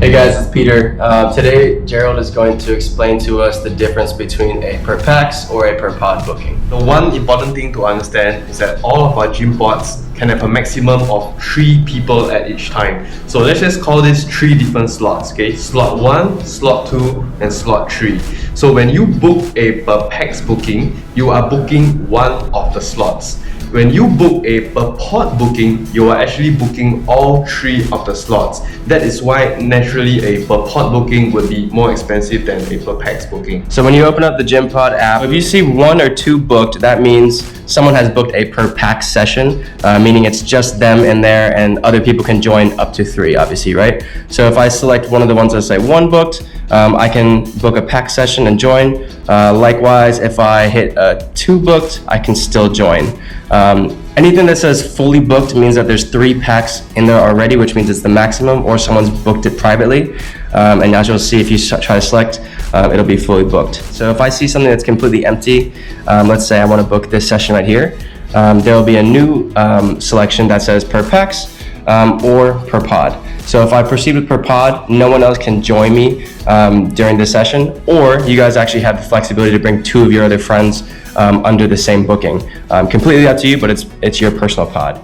Hey guys, it's Peter. Today, Gerald is going to explain to us the difference between a per pax or a per pod booking. The one important thing to understand is that all of our gym pods can have a maximum of 3 people at each time. So let's just call this 3 different slots, okay? Slot 1, slot 2, and slot 3. So when you book a per pax booking, you are booking one of the slots. When you book a per pod booking, you are actually booking all 3 of the slots. That is why naturally a per pod booking would be more expensive than a per pax booking. So when you open up the GymPod app, if you see 1 or 2 booked, that means someone has booked a per pax session, meaning it's just them in there and other people can join up to 3, obviously, right? So if I select one of the ones that say 1 booked, I can book a pack session and join. Likewise, if I hit 2 booked, I can still join. Anything that says fully booked means that there's 3 packs in there already, which means it's the maximum, or someone's booked it privately. And as you'll see, if you try to select, it'll be fully booked. So if I see something that's completely empty, let's say I want to book this session right here, there will be a new selection that says per packs or per pod. So if I proceed with per pod, no one else can join me during the session, or you guys actually have the flexibility to bring 2 of your other friends under the same booking. Completely up to you, but it's your personal pod.